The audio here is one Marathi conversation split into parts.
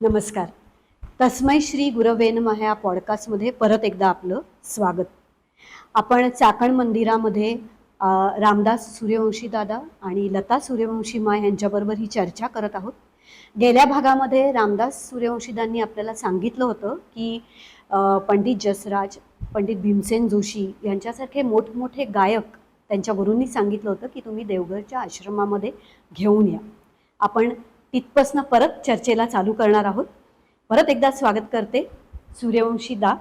नमस्कार. तस्मै श्री गुरवे नमः या पॉडकास्टमध्ये परत एकदा आपलं स्वागत. आपण चाकण मंदिरामध्ये रामदास सूर्यवंशी दादा आणि लता सूर्यवंशी मा यांच्याबरोबर ही चर्चा करत आहोत. गेल्या भागामध्ये रामदास सूर्यवंशीदांनी आपल्याला सांगितलं होतं की पंडित जसराज, पंडित भीमसेन जोशी यांच्यासारखे मोठमोठे गायक त्यांच्या गुरूंनी सांगितलं होतं की तुम्ही देवघरच्या आश्रमामध्ये घेऊन या. आपण तिथपासनं परत चर्चेला चालू करणार आहोत. परत एकदा स्वागत करते सूर्यवंशी दा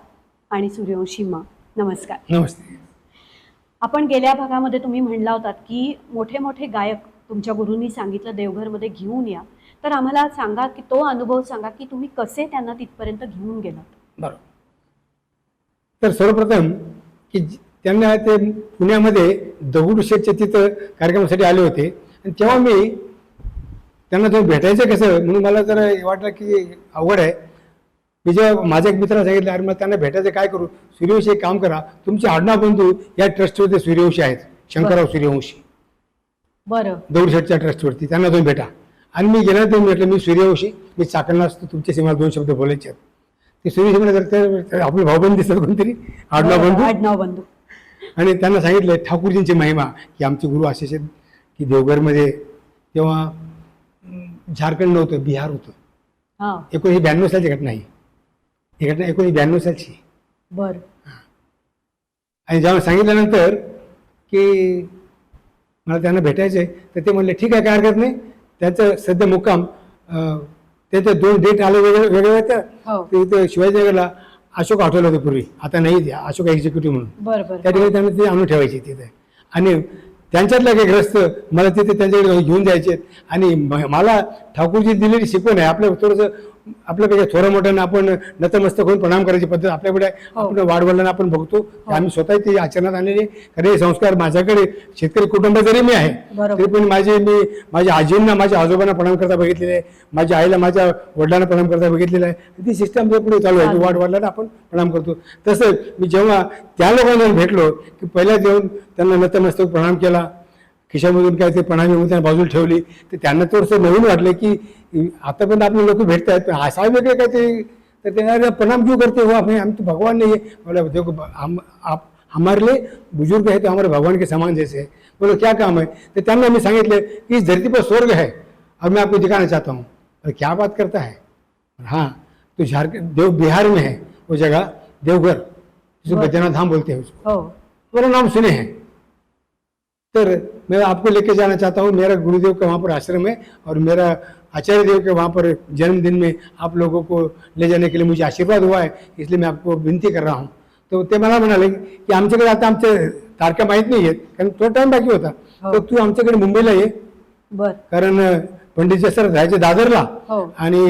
आणि सूर्यवंशी मा. नमस्कार. नमस्ते. आपण गेल्या भागामध्ये तुम्ही म्हणला होतात की मोठे मोठे गायक तुमच्या गुरूंनी सांगितलं देवघरमध्ये घेऊन या. तर आम्हाला सांगा की तो अनुभव सांगा की तुम्ही कसे त्यांना तिथपर्यंत घेऊन गेलात. बरोबर. तर सर्वप्रथम की त्यांना ते पुण्यामध्ये दगडूशेठच्या तिथं कार्यक्रमासाठी आले होते आणि तेव्हा मी त्यांना तुम्ही भेटायचं कसं म्हणून मला जरा वाटलं की अवघड आहे. मी जेव्हा माझ्या एक मित्राला सांगितलं अरे मग त्यांना भेटायचं काय करू, सूर्यवंशी एक काम करा, तुमचे आडनाव बंधू या ट्रस्टवरती सूर्यवंशी आहेत, शंकरराव सूर्यवंशी, बरं, दगडूशेठच्या ट्रस्टवरती, त्यांना तुम्ही भेटा. आणि मी गेला तुम्ही म्हटलं मी सूर्यवंशी, मी चाकणला असतो, तुमच्याशी मला 2 शब्द बोलायचे आहेत. ते सूर्यवंशी म्हणत आपले भाऊबंद दिसतात कोणतरी, आडनाव बंधू. आणि त्यांना सांगितलं ठाकूरजींची महिमा की आमचे गुरु असे की देवघरमध्ये तेव्हा झारखंड नव्हतं, बिहार होतं. 1992 सालची घटना आहे ही घटना, 1992 सालची. बरं. आणि जेव्हा सांगितल्यानंतर की मला त्यांना भेटायचं आहे तर ते म्हणले ठीक आहे, काय हरकत नाही. त्याचं सध्या मुक्काम त्याचे 2 डेट आले वेगळे होत्या. तिथे शिवाजीनगरला अशोक हॉटेल होते पूर्वी, आता नाही, अशोक एक्झिक्युटिव्ह म्हणून. त्या ठिकाणी त्यांना ते आणून ठेवायचे तिथे. आणि त्यांच्यातला काही ग्रस्त मला तिथे त्यांच्याकडे घेऊन जायचे. आणि मला ठाकूरजी दिलेली शिकवण आहे, आपलं थोडंसं आपल्यापेक्षा थोडं मोठ्यानं आपण नतमस्तक होऊन प्रणाम करायची पद्धत आपल्याकडे आपण वाढवल्यानं आपण बघतो. आम्ही स्वतः ते आचरणात आणलेले खरे संस्कार. माझ्याकडे शेतकरी कुटुंब जरी मी आहे तरी पण मी माझ्या आजींना, माझ्या आजोबांना प्रणाम करता बघितलेले आहे, माझ्या आईला, माझ्या वडिलांना प्रणाम करता बघितलेलं आहे. ती सिस्टम पुढे चालू आहे, वाढवल्यानं आपण प्रणाम करतो. तसंच मी जेव्हा त्या लोकांना भेटलो की पहिल्या जेवण त्यांना नतमस्तक प्रणाम केला, खिशामधून काय ते प्रणामी म्हणून त्यांना बाजूला ठेवली, तर त्यांना थोडंसं नवीन वाटलं की आतापर्यंत आपले लोक भेटत आहेत पण असा वेगळे काय ते. तर त्यांना प्रणाम क्यों करते हो, आम्ही तो भगवान नहीं है. बोला देखो आप हमारे लिए बुजुर्ग है तो हमारे भगवान के समान जैसे है. बोलो क्या काम है. तर त्यांना मी सांगितलं की इस धरती पर स्वर्ग है और मैं आपको दिखाना चाहता हूँ. अरे क्या बात करता है. हाँ, तो झारखंड बिहार में है वो जगह, देवघर, जिसको बैद्यनाथ धाम बोलते हैं उसको. मेरा नाम सुने हैं. तर मैं आपको लेके जाना चाहता हूँ. मेरा गुरुदेव का वहाँ पर आश्रम है और मेरा आचार्य देव के वहाँ पर जन्मदिन में आप लोगों को ले जाने के लिए मुझे आशीर्वाद हुआ है, इसलिए मैं आपको विनती कर रहा हूँ. तो ते मला म्हणाले की आमच्याकडे आता आमच्या तारखा माहीत नाही आहेत कारण थोडा टाइम बाकी होता. तर तू आमच्याकडे मुंबईला ये. कारण पंडित जसराज राहायचे दादरला आणि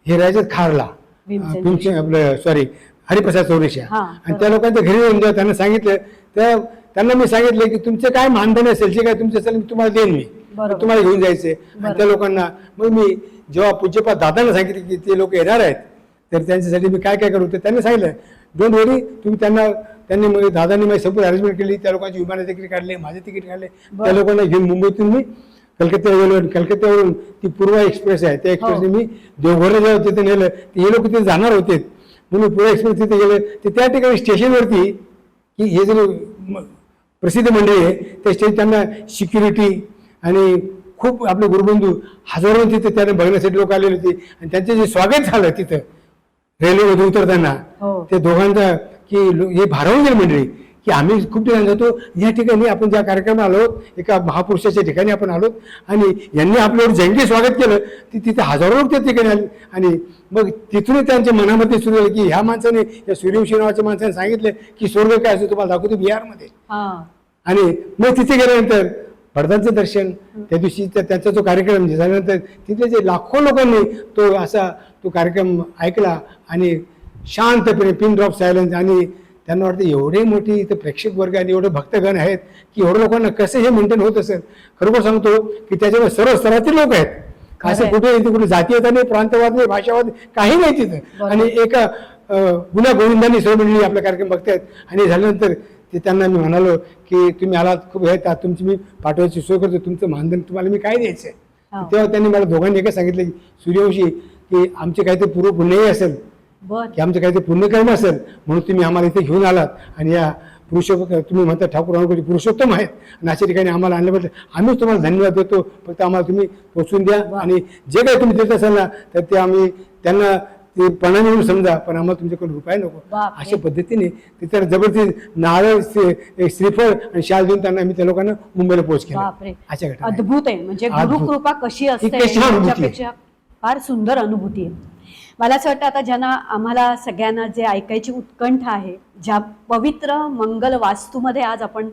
हे राहायचे खारला, आपलं सॉरी हरिप्रसाद चौरेशा. आणि त्या लोकांच्या घरी येऊन जेव्हा त्यांना सांगितलं त्या त्यांना मी सांगितलं की तुमचे काय मानधन असेल, जे काय तुमचे असेल मी तुम्हाला देईन, मी तुम्हाला घेऊन जायचे. आणि त्या लोकांना मग मी जेव्हा पूज्यपाद दादांना सांगितलं की ते लोक येणार आहेत तर त्यांच्यासाठी मी काय काय करू, तर त्यांनी सांगितलं डोंट वरी, तुम्ही त्यांनी मग दादांनी माझी संपूर्ण अरेंजमेंट केली. त्या लोकांची विमानाचे तिकीट काढले, माझे तिकीट काढले. त्या लोकांना घेऊन मुंबईतून मी कलकत्त्याला गेलो. कलकत्त्यावरून ती पूर्वा एक्सप्रेस आहे, त्या एक्सप्रेसने मी देवघरला जेव्हा तिथे नेलं तर हे लोक तिथे जाणार होते म्हणून पूर्वा एक्सप्रेस तिथे गेले. तर त्या ठिकाणी स्टेशनवरती की हे जे प्रसिद्ध मंडळी आहे त्या स्टेज त्यांना सिक्युरिटी आणि खूप आपले गुरुबंधू हजारो तिथे त्यांना बघण्यासाठी लोक आलेले होते. आणि त्यांचे जे स्वागत झालं तिथं रेल्वेमध्ये उतरताना ते दोघांचा की हे भारावून गेली मंडळी की आम्ही खूप ठिकाणी जातो, या ठिकाणी आपण ज्या कार्यक्रमात आलो एका महापुरुषाच्या ठिकाणी आपण आलो आणि यांनी आपल्यावर जंगी स्वागत केलं. तिथे हजारो लोक त्या ठिकाणी आले. आणि मग तिथून त्यांच्या मनामध्ये सुरू झालं की ह्या माणसाने, या सूर्यवंशी नावाच्या माणसाने सांगितलं की स्वर्ग काय असं तुम्हाला दाखवतो बिहारमध्ये. आणि मग तिथे गेल्यानंतर भरतांचं दर्शन त्या दिवशी त्यांचा जो कार्यक्रम झाल्यानंतर तिथे जे लाखो लोकांनी तो कार्यक्रम ऐकला आणि शांतपणे पिन ड्रॉप सायलेन्स. आणि त्यांना वाटतं एवढे मोठी इथे प्रेक्षक वर्ग आणि एवढे भक्तगण आहेत की एवढ्या लोकांना कसं हे मेंटेन होत असेल. खरोखर सांगतो की त्याच्यावर सर्व स्तरातील लोक आहेत, असं कुठे जातीयता नाही, प्रांतवाद नाही, भाषावाद काही नाही तिथं. आणि एका गुन्हा गोविंदांनी सर्व मंडळी आपला कार्यक्रम बघतायत. आणि झाल्यानंतर ते त्यांना मी म्हणालो की तुम्ही आलात खूप हे तुमची मी पाठवायची सोय करतो, तुमचं मानधन तुम्हाला मी काय द्यायचं आहे. तेव्हा त्यांनी मला दोघांनी एकच सांगितलं की सूर्यवंशी की आमचे काहीतरी पूर्व पुण्यही असेल, बर की आमचं काहीतरी पुण्यकर्म असेल म्हणून तुम्ही आम्हाला इथे घेऊन आलात आणि या तुम्ही म्हणता ठाकूर अनुकूलचे पुरुषोत्तम आहेत आणि अशा ठिकाणी आम्हाला आणल्याबद्दल आम्हीच तुम्हाला धन्यवाद देतो. फक्त आम्हाला तुम्ही पोचून द्या आणि जे काही तुम्ही देत असाल ना तर ते आम्ही त्यांना ते पणाने म्हणून समजा, पण आम्हाला तुमच्याकडून रुपये नको. बापरे. अशा पद्धतीने तिथे जबरदस्ती नारळ श्रीफळ आणि शाल देऊन त्यांना आम्ही त्या लोकांना मुंबईला पोच केला. बापरे, अशा घटना आहेत. अद्भुत आहे. म्हणजे अद्भुत. गुरुकृपा कशी असते ही कशी अनुभूती आहे. याच्यापेक्षा फार सुंदर अनुभूती आहे. मला असं वाटतं आता ज्यांना आम्हाला सगळ्यांना जे ऐकायची उत्कंठा आहे, ज्या पवित्र मंगल वास्तूमध्ये आज आपण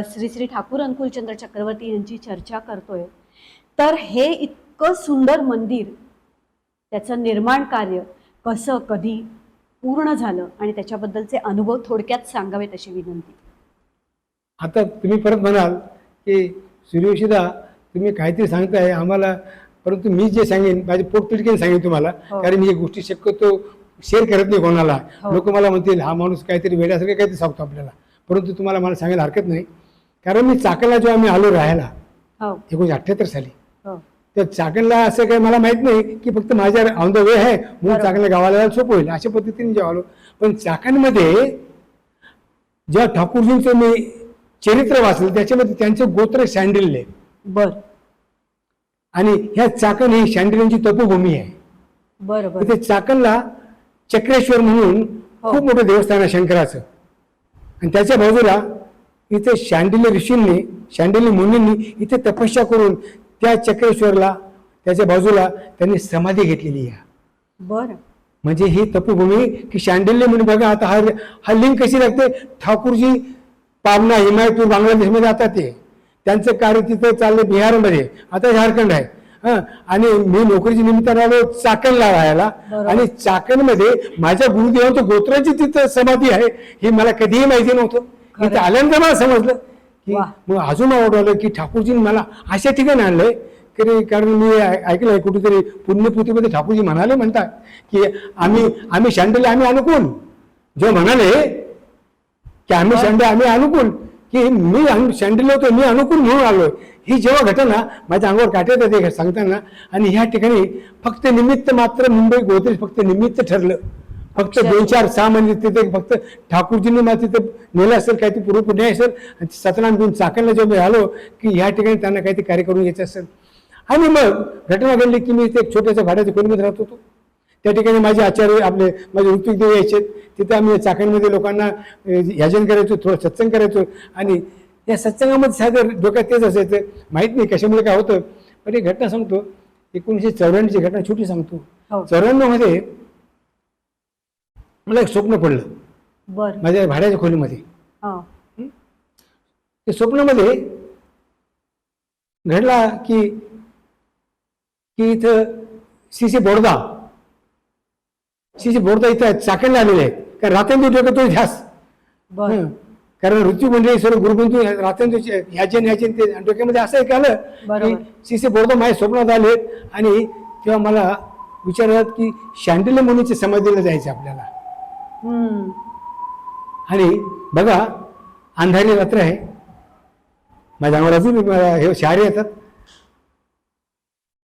श्री श्री ठाकूर अनुकूलचंद्र चक्रवर्ती यांची चर्चा करतोय, तर हे इतकं सुंदर मंदिर, त्याचं निर्माण कार्य कसं कधी पूर्ण झालं आणि त्याच्याबद्दलचे अनुभव थोडक्यात सांगावेत अशी विनंती. आता तुम्ही परत म्हणाल की सूर्यवंशीदा तुम्ही काहीतरी सांगताय आम्हाला, परंतु मी जे सांगेन माझे पोटतिडकीने सांगेन तुम्हाला, हो. कारण मी ही गोष्टी शक्यतो शेअर करत नाही कोणाला. हो. लोक मला म्हणतील हा माणूस काहीतरी वेड्यासारखं काहीतरी सांगतो आपल्याला, परंतु तुम्हाला मला सांगायला हरकत नाही. कारण मी चाकणला जेव्हा मी आलो राहायला हो 1978 साली, हो तर चाकणला असं काही मला माहित नाही की फक्त माझ्या ऑन द वे आहे म्हणून बरोबर. चाकणला गावाला जायला सोपं होईल अशा पद्धतीने जेव्हा आलो. पण चाकणमध्ये जेव्हा ठाकूरजींचं मी चरित्र वाचलं त्याच्यामध्ये त्यांचं गोत्र शँडिल्य बर आणि ह्या चाकण ही शँडिल्यांची तपोभूमी आहे. बर बर तिथे चाकणला चक्रेश्वर म्हणून हो. खूप मोठं देवस्थान आहे शंकराचं, आणि त्याच्या बाजूला इथे शांडिल्य ऋषींनी शांडिल्य मुनींनी इथे तपस्या करून त्या चक्रेश्वरला त्याच्या बाजूला त्यांनी समाधी घेतलेली आहे. बर म्हणजे ही तपोभूमी की शांडिल्य मुनी बघा. आता हा लिंक कशी लागते, ठाकूरजी पावना हिमायतपूर बांगलादेशमध्ये आता ते त्यांचं कार्य तिथं चाललं बिहारमध्ये, आता झारखंड आहे. आणि मी नोकरीच्या निमित्तानं आलो चाकणला राहायला, बरोबर. आणि चाकणमध्ये माझ्या गुरुदेवांच्या गोत्राची तिथं समाधी आहे हे मला कधीही माहिती नव्हतं. खरं. इथं आल्यानंतर मला समजलं की वा. मग अजून आवडलं की ठाकूरजींनी मला अशा ठिकाणी आणलंय की, कारण मी ऐकलंय कुठेतरी पुण्यपुतीमध्ये ठाकूरजी म्हणाले म्हणतात की आम्ही शांडले आम्ही अनुकूल, जो म्हणाले की आम्ही शांडे आम्ही अनुकूल, की मी शांडले होतो मी अनुकूल म्हणून आलोय. ही जेव्हा घटना माझ्या अंगावर काट्यात येते सांगताना, आणि ह्या ठिकाणी फक्त निमित्त मात्र मुंबई गोदरेज फक्त निमित्त ठरलं. फक्त 2-4-6 महिने तिथे फक्त ठाकूरजींनी मला तिथे नेलं असेल, काहीतरी पूर्व पुण्य असेल, आणि सतनाम घेऊन चाकणला जेव्हा मी आलो की ह्या ठिकाणी त्यांना काहीतरी कार्य करून घ्यायचं असेल. आणि मग घटना घडली की मी ते छोट्याच्या भाड्याच्या खोलीमध्ये राहत होतो. त्या ठिकाणी माझे आचार्य आपले माझे ऋत्विक देव यायचे, तिथे आम्ही चाकणमध्ये लोकांना याजन करायचो, थोडं सत्संग करायचो. आणि या सत्संगामध्ये साधं डोक्यात तेच असायचं, माहीत नाही कशामुळे काय होतं. पण एक घटना सांगतो, 1994ची घटना छोटी सांगतो. हो. 94 मध्ये मला एक स्वप्न पडलं बर माझ्या भाड्याच्या खोलीमध्ये. हो ते स्वप्नामध्ये घडला की इथं सीसी बोर्दा इथं चाकणला आलेले आहेत. कारण रात्यांची डोक्यात तो ध्यास, बर कारण ऋतू मंडळी सर्व गुरुबंधू रात्यांचे ह्याचे ते डोक्यामध्ये असं एक आलं की बरोबर. सीसी बोर्दा माझ्या स्वप्नात आले. आणि तेव्हा मला विचारलं की शांडिल्य मुनीच्या समाधीला जायचं आपल्याला. हम्म आणि बघा अंधारी रात्र आहे, माझ्या अंगावर अजून हे शहारे येतात,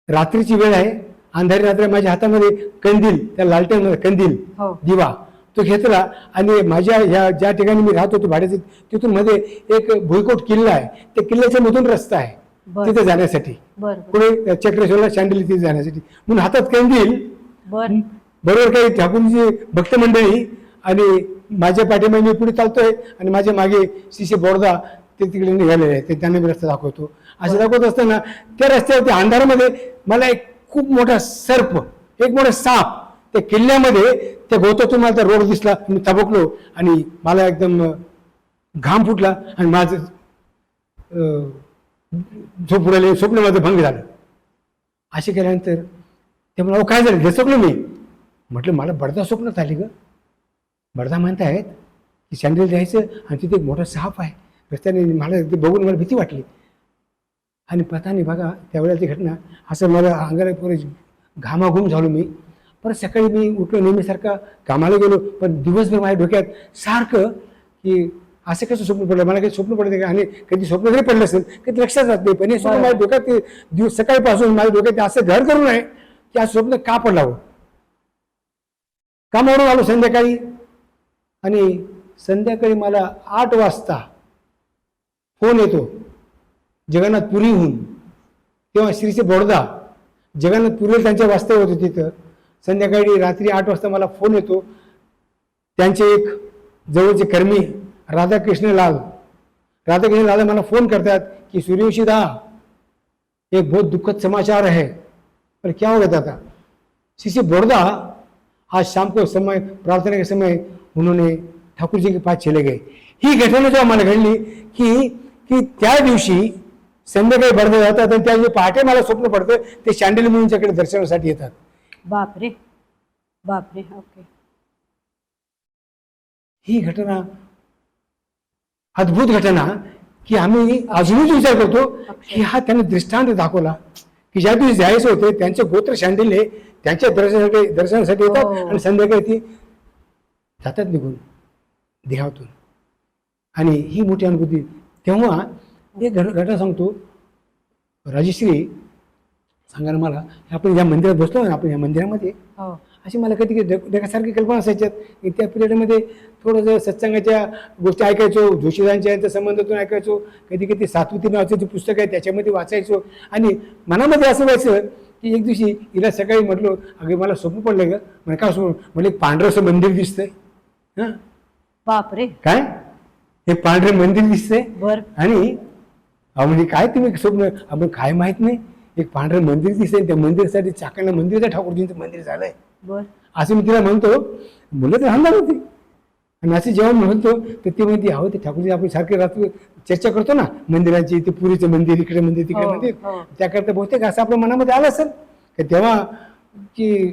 रात्रीची वेळ आहे, अंधारी रात्र, माझ्या हातामध्ये कंदील, त्या लालटेन कंदील हो दिवा तो घेतला. आणि माझ्या ह्या ज्या ठिकाणी मी राहत होतो भाड्याचे तिथून मध्ये एक भुईकोट किल्ला आहे, त्या किल्ल्याच्या मधून रस्ता आहे बर तिथे जाण्यासाठी, बर पुढे चक्रेश्वरला शांडिल्य तिथे जाण्यासाठी. म्हणून हातात कंदील, बर बरोबर काही ठाकूरची भक्त मंडळी, आणि माझ्या पाठीमागे मी पुढे चालतोय आणि माझ्या मागे शिशी बोर्दा ते तिकडे निघालेले आहे, ते त्यांना मी रस्ता दाखवतो. असं दाखवत असताना त्या रस्त्यावरती अंधारामध्ये मला एक खूप मोठा सर्प, एक मोठा साप त्या किल्ल्यामध्ये त्या गोतातून मला त्या रोड दिसला. मी तबकलो आणि मला एकदम घाम फुटला आणि माझं झोप उडाले, स्वप्न माझं भंग झालं. असे केल्यानंतर ते मला काय झालं, दचकलो मी. म्हटलं मला बडदा स्वप्नात आली ग. बडदा म्हणतायत की शांडिल जायचं आणि तिथे एक मोठा साप आहे रस्त्याने. मला ते बघून मला भीती वाटली. आणि पताने बघा त्यावेळेची घटना, असं मला अंगाला पुरे घामाघूम झालो मी. परत सकाळी मी उठलो, नेहमीसारखा कामाला गेलो, पण दिवसभर माझ्या डोक्यात सारखं की असं कसं स्वप्न पडलं, मला काही स्वप्न पडते का, आणि कधी स्वप्न जरी पडलं असेल कधी लक्षात राहत नाही. पण हे स्वप्न माझ्या डोक्यात सकाळपासून माझ्या डोक्यात असं घर करून आहे की आज स्वप्न का पडला हो. कामावरून आलो संध्याकाळी, आणि संध्याकाळी मला 8 वाजता फोन येतो जगन्नाथपुरीहून. तेव्हा श्रीचे बोडदा जगन्नाथपुरीला त्यांच्या वास्तव्य होतं तिथं. संध्याकाळी रात्री 8 वाजता मला फोन येतो. त्यांचे एक जवळचे कर्मी राधाकृष्ण लाल मला फोन करतात कि सूर्यवंशी दा, एक बहुत दुखद समाचार है. पर क्या हो गया था? श्री बोडदा आज शाम को समय प्रार्थना के समय उन्होंने ठाकुर जी के पास चले गए. ही घटना जेव्हा मला घडली की त्या दिवशी संध्याकाळी बडदे जातात आणि त्या दिवशी पहाटे मला स्वप्न पडतं ते शांडिल्य मुनींच्याकडे दर्शनासाठी येतात. बापरे बापरे. ओके. ही घटना अद्भुत घटना की आम्ही अजूनच विचार करतो की हा त्याने दृष्टांत दाखवला की ज्या दिवशी जायचं होते त्यांचे गोत्र शांडिल्य त्यांच्या दर्शनासाठी येतात आणि संध्याकाळी ती जातात निघून देहातून. आणि ही मोठी अनुभूती. तेव्हा एक घटना सांगतो. राजश्री सांगा ना मला, आपण या मंदिरात बसलो ना, आपण या मंदिरामध्ये अशी मला कधी डोक्यासारखी कल्पना असायच्यात की त्या पिरियडमध्ये थोडंसं सत्संगाच्या गोष्टी ऐकायचो, जोशीदांच्या यांच्या संबंधातून ऐकायचो, कधी कधी सातवती नावाचं जे पुस्तक आहे त्याच्यामध्ये वाचायचो. आणि मनामध्ये असं व्हायचं की एक दिवशी हिला सकाळी म्हटलो, अगे मला स्वप्न पडलं ग. म्हणजे काय स्वप्न? म्हणजे एक पांढरंसं मंदिर दिसतंय. हां, बापरे. काय हे पांढरे मंदिर दिसतंय? बर. आणि म्हणजे काय तुम्ही स्वप्न, आपण काय माहित नाही, एक पांढरं मंदिर दिसतंय. त्या मंदिरासाठी चाकणला मंदिर ठाकूरजींचं मंदिर झालंय. बर. असं मी तिला म्हणतो. मुलं तर लहान होती आणि असं जेव्हा म्हणतो तर ती म्हणते, अहो ते ठाकूरजी आपण सारखे रात्री चर्चा करतो ना मंदिरांची, ते पुरीचं मंदिर इकडे मंदिर तिकडे मंदिर, त्याकरता बहुतेक असं आपल्या मनामध्ये आलं असेल की तेव्हा की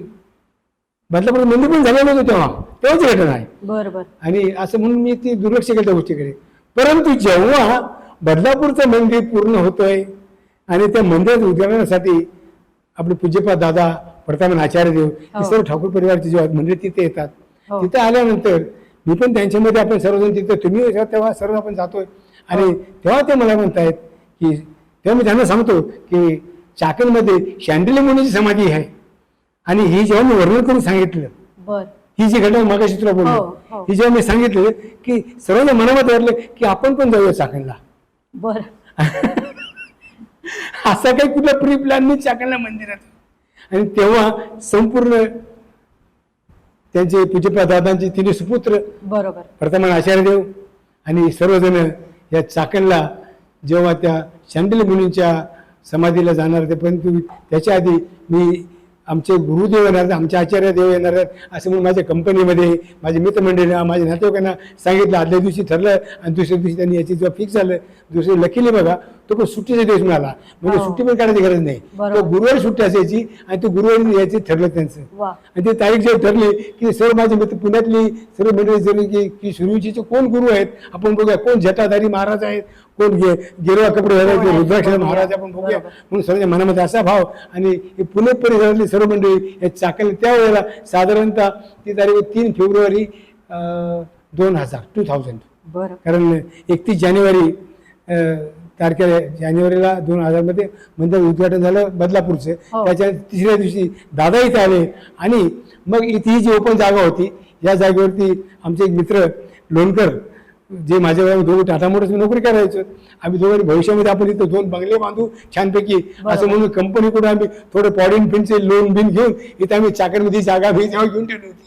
बदलापूर मंदिर पण झालेलं होतं तेव्हाची घटना आहे. बरोबर. आणि असं म्हणून मी ती दुर्लक्ष केलं त्या गोष्टीकडे. परंतु जेव्हा बदलापूरचं मंदिर पूर्ण होतंय आणि त्या मंदिरात उद्घाटनासाठी आपले पूज्यपाद दादा, प्रतापन आचार्यदेव हे सर्व ठाकूर परिवारचे जेव्हा मंदिर तिथे येतात, तिथे आल्यानंतर मी पण त्यांच्यामध्ये, आपण सर्वजण तिथे, तुम्ही तेव्हा सर्व आपण जातोय. आणि तेव्हा ते मला म्हणतायत की, तेव्हा मी त्यांना सांगतो की चाकणमध्ये शांडिल्य मुनीची समाधी आहे. आणि ही जेव्हा मी वर्णन करून सांगितलं, ही जी घटना मागाशी तुला बोललो, ही जेव्हा मी सांगितलं की सर्वांच्या मनामध्ये वाटलं की आपण पण जाऊया चाकणला. बर. असा काही कुठला प्री प्लॅन नाही चाकणला मंदिरात. आणि तेव्हा संपूर्ण त्यांचे पूज्यपाद दादांचे तिन्ही सुपुत्र, बरोबर, प्रथम आचार्यदेव आणि सर्वजण या चाकणला जेव्हा त्या शांडिल्य मुनींच्या समाधीला जाणार होते, परंतु त्याच्या आधी मी आमचे गुरुदेव येणार, आमचे आचार्य देव येणार आहेत असं म्हणून माझ्या कंपनीमध्ये माझे मित्रमंडळींना, माझ्या नातेवाईकांना सांगितलं. आदल्या दिवशी ठरलं आणि दुसऱ्या दिवशी त्यांनी याची जेव्हा फिक्स झालं, दुसरे लकीली बघा तो पण सुट्टीचा दिवस मिळाला. म्हणजे सुट्टी पण काढायची गरज नाही, तो गुरुवारी सुट्टी असायची आणि तो गुरुवारी यायची ठरलं त्यांचं. आणि ते तारीख जेव्हा ठरली की सर्व माझे मित्र पुण्यातली सर्व मंडळी जरी की सूर्यवंशीचे कोण गुरु आहेत आपण बघूया, कोण जटाधारी महाराज आहेत, कोण गेरुवा कपडे घालायचे रुद्राक्ष महाराज आपण बघूया. म्हणून सर्वांच्या मनामध्ये असा भाव. आणि हे पुणे परिसरातली सर्व मंडळी या चाकण त्यावेळेला साधारणतः ती तारीख 3 फेब्रुवारी 2000. कारण 31 जानेवारी तारखेला जानेवारीला 2000 मध्ये मंदिर उद्घाटन झालं बदलापूरचं. त्याच्या तिसऱ्या दिवशी दादा इथे आले आणि मग इथे ही जी ओपन जागा होती या जागेवरती आमचे एक मित्र लोणकर, जे माझ्या दोघं टाटा मोटर्स नोकरी करायचो, आम्ही दोघांनी भविष्यामध्ये आपण इथं 2 बंगले बांधू छानपैकी असं म्हणून कंपनीकडून आम्ही थोडं पॉडिन पिनचे लोन बिन घेऊन इथं आम्ही चाकणमध्ये जागा जेव्हा घेऊन ठेवली होती.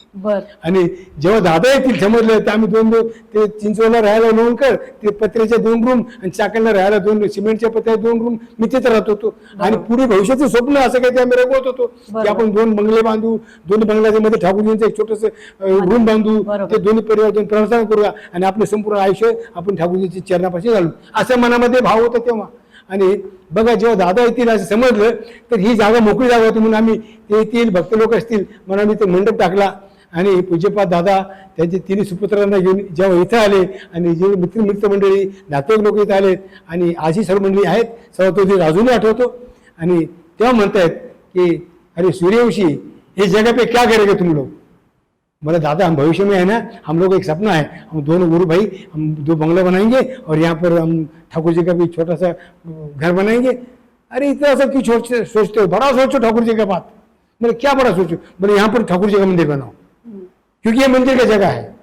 आणि जेव्हा दादा येतील समजलं तर आम्ही 2 ते चिंचवडला राहायला लोणकर, ते पत्र्याच्या 2 रूम आणि चाकणला राहायला 2 सिमेंटच्या पत्र्याच्या 2 रूम, मी तिथे राहत होतो. आणि पुढे भविष्याचं स्वप्न असं काही ते आम्ही रंगवत होतो की आपण 2 बंगले बांधू, 2 बंगल्याच्या मध्ये ठाकूरजींचं एक छोटस रूम बांधू, ते दोन्ही परिवार 2 प्रार्थना करूया आणि आपलं संपूर्ण आयुष्य आपण ठाकूरजींच्या चरणापाशी घालू, असं मनामध्ये भाव होता तेव्हा. आणि बघा जेव्हा दादा येतील असं समजलं तर ही जागा मोकळी जागा होती म्हणून आम्ही ते येतील, भक्त लोक असतील म्हणून आम्ही ते मंडप टाकला. आणि पूज्यपाद दादा त्यांचे 3 सुपुत्रांना घेऊन जेव्हा इथं आले आणि जे मित्रमंडळी नातेवाईक लोक इथं आले आणि आजही सर्व मंडळी आहेत, सर्व तो अजूनही आठवतो. आणि तेव्हा म्हणतायत की अरे सूर्यवंशी इस जगह पे क्या करेंगे तुम लोग? बोला दादा हम भविष्य में है ना, हम लोग एक सपना है, हम दोनों गुरु भाई हम 2 बंगला बनाएंगे और यहाँ पर हम ठाकुर जी का भी छोटा सा घर बनाएंगे. अरे इतना सब क्यों सोचते हो, बड़ा सोचो ठाकुर जी का बात. बोले क्या बड़ा सोचो? बोले यहाँ पर ठाकुर जी का मंदिर बनाओ. क्योंकि ये मंदिर का जगह है।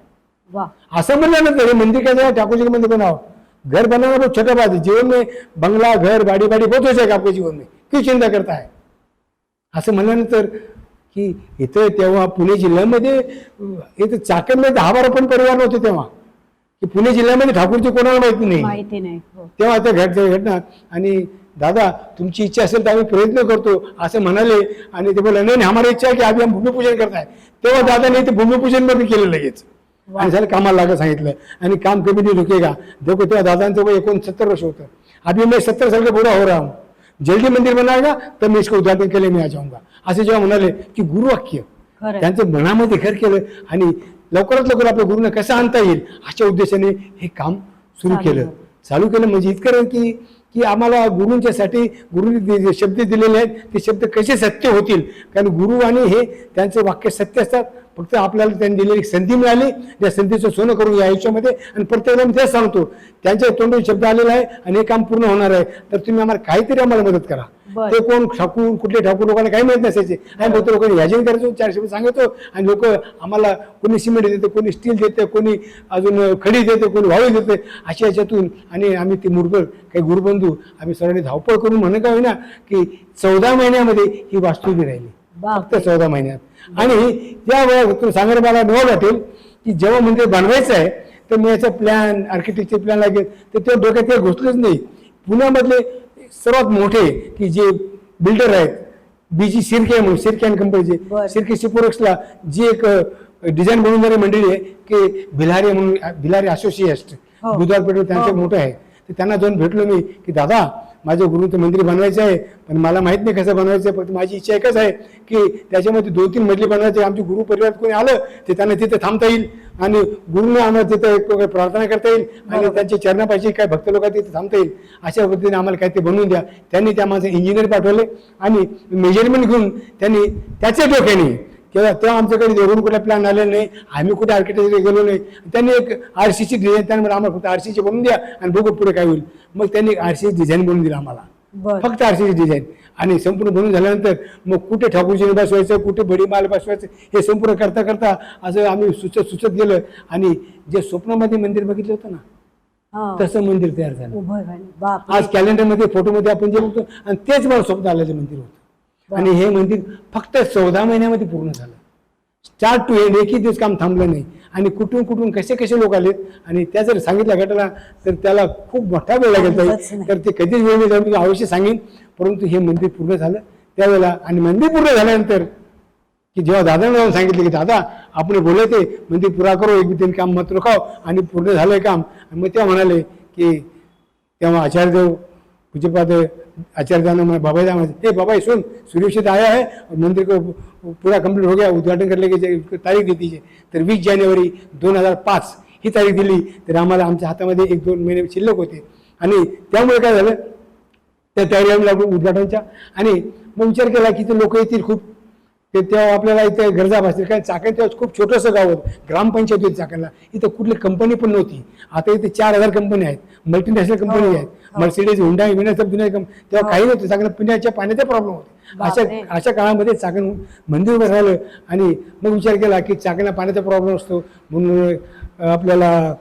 वाह, असं म्हणल्यानंतर हे मंदिर का जगह ठाकुर जी का मंदिर बनाओ। घर बनाना बहुत छोटा बात है, जीवन में बंगला घर गाड़ी बाड़ी बहुत हो जाएगा आपके जीवन में, क्यों चिंता करता है? असं म्हणल्यानंतर की इथं तेव्हा पुणे जिल्ह्यामध्ये इथं चाकणमध्ये 10-12 पण परिवार नव्हते तेव्हा, की पुणे जिल्ह्यामध्ये ठाकूरची कोणाला माहिती नाही माहिती नाही. हो. तेव्हा त्या घटना. आणि दादा तुमची इच्छा असेल तर आम्ही प्रयत्न करतो असं म्हणाले आणि ते बोला नाही हमारी इच्छा आहे की आम्ही भूमिपूजन करताय. तेव्हा दादाने ते भूमिपूजन मध्ये केलं लगेच आणि झालं कामाला लागा सांगितलं आणि काम कभी नहीं रुकेगा. देखो तेव्हा दादांचं वय 69 वर्ष होतं. अभी मैं 70 साल का बूढ़ा हो रहा हूँ, जल्दी मंदिर बनाएगा तर मी इसको उद्घाटन के लिए मैं आ जाऊंगा असे जेव्हा म्हणाले की गुरुवाक्य खरं. त्यांचं मनामध्ये घर केलं आणि लवकरात लवकर आपल्या गुरुंना कसं आणता येईल अशा उद्देशाने हे काम सुरू चालू केलं. म्हणजे इतकं की की आम्हाला गुरूंच्यासाठी गुरुंनी जे शब्द दिलेले आहेत ते शब्द कसे सत्य होतील, कारण गुरु आणि हे त्यांचे वाक्य सत्य असतात. फक्त आपल्याला त्यांनी दिलेली संधी मिळाली, त्या संधीचं सोनं करून या आयुष्यामध्ये. आणि प्रत्येकाला मी तेच सांगतो, त्यांच्या तोंडून शब्द आलेला आहे आणि हे काम पूर्ण होणार आहे, तर तुम्ही आम्हाला काहीतरी आम्हाला मदत करा. ते कोण ठाकूर कुठले ठाकूर लोकांना काही माहित नसायचे. आणि बोलतो लोकांनी व्याजन करायचो, 4 शब्द सांगतो आणि लोक आम्हाला कोणी सिमेंट देते, कोणी स्टील देते, कोणी अजून खडी देते, कोणी वाळू देते, अशा याच्यातून. आणि आम्ही ते मुरगळ काही गुरुबंधू आम्ही सर्वांनी धावपळ करून म्हणत का होईना की 14 महिन्यामध्ये ही वास्तू उभी राहिली, फक्त 14 महिन्यात. आणि त्या वेळेला तुम्ही सांगायला मला नवल वाटेल की जेव्हा मंदिर बनवायचं आहे तर मी याचा प्लॅन आर्किटेक्चर प्लॅन लागेल तर ते डोक्यात काही घुसलंच नाही. पुण्यामधले सर्वात मोठे की जे बिल्डर आहेत बीजी सिरके म्हणून, सिरके अँड कंपनीचे, सिरके सिपोरक्सला जी एक डिझाईन बनवणारी मंडळी आहे की भिलारे म्हणून, भिलारे असोसिएट बुधवारपेठ त्यांचं मोठं आहे. तर त्यांना जाऊन भेटलो मी की दादा माझ्या गुरुचं मंदिर बनवायचं आहे, पण मला माहित नाही कसं बनवायचं आहे, फक्त माझी इच्छा एकच आहे की त्याच्यामध्ये 2-3 मजली बनवायचे. आमचे गुरु परिवारात कोणी आलं ते त्यांना तिथे थांबता येईल आणि गुरुने आम्हाला तिथे एक प्रार्थना करता येईल आणि त्यांच्या चरणापाशी काय भक्त लोक तिथे थांबता येईल अशा पद्धतीने आम्हाला काय ते बनवून द्या. त्यांनी त्या माझे इंजिनियर पाठवले आणि मेजरमेंट घेऊन त्यांनी त्याच्या डोक्याने तेव्हा आमच्याकडे देऊन कुठला प्लॅन आलेला नाही, आम्ही कुठे आर्किटेक्चर गेलो नाही. त्यांनी एक RCची डिझाईन, त्यामुळे आम्हाला फक्त RCची बनवून द्या आणि बघू पुढे काय होईल. मग त्यांनी RCची डिझाईन बनवून दिला आम्हाला, फक्त RCची डिझाईन. आणि संपूर्ण बनवून झाल्यानंतर मग कुठे ठाकूरजी बसवायचं, कुठे बडीमाल बसवायचं, हे संपूर्ण करता करता असं आम्ही सुचत गेलं. आणि जे स्वप्नामध्ये मंदिर बघितलं होतं ना तसं मंदिर तयार झालं. आज कॅलेंडरमध्ये फोटोमध्ये आपण जे बघतो आणि तेच मला स्वप्न आलेलं मंदिर होतं. आणि हे मंदिर फक्त 14 महिन्यामध्ये पूर्ण झालं, स्टार्ट टू एंड. एकही दिवस काम थांबलं नाही. आणि कुठून कुठून कसे कसे लोक आलेत आणि त्या जर सांगितलं घटना तर त्याला खूप मोठा वेळ लागेल पाहिजे, तर ते कधीच वेळ नाही जाऊन अवश्य सांगेन. परंतु हे मंदिर पूर्ण झालं त्यावेळेला. आणि मंदिर पूर्ण झाल्यानंतर की जेव्हा दादांना जाऊन सांगितलं की दादा आपण बोलले ते मंदिर पुरा करो, एक दिन काम मत रोखाव, आणि पूर्ण झालंय काम. मग तेव्हा म्हणाले की तेव्हा आचार्यदेव पूज्यपाद आचार्य बाबा हे बाबा सुन सूर्यवंशी आया है और मंदिर को पूरा कंप्लीट हो गया, उद्घाटन करने की तारीख दी दीजिए. तर 20 जानेवारी 2005 ही तारीख दिली. तर आम्हाला आमच्या हातामध्ये 1-2 महिने शिल्लक होते. आणि त्यामुळे काय झालं त्या तयारी आम्ही लागलो उद्घाटनच्या. आणि मग विचार केला की ते लोक येतील खूप, ते तेव्हा आपल्याला इथे गरजा भासतील. कारण चाकण तेव्हा खूप छोटंसं गाव होतं, ग्रामपंचायत होती चाकणला, इथं कुठली कंपनी पण नव्हती. आता इथे 4000 कंपनी आहेत, मल्टीनॅशनल कंपनी आहेत, मर्सिडीज हुंडाई विना सब दुनिया तेव्हा काही नव्हतं. चाकण पिण्याच्या पाण्याचा प्रॉब्लेम होता. अशा काळामध्ये चाकण मंदिर उभं राहिलं. आणि मग विचार केला की चाकणला पाण्याचा प्रॉब्लेम असतो, म्हणून आपल्याला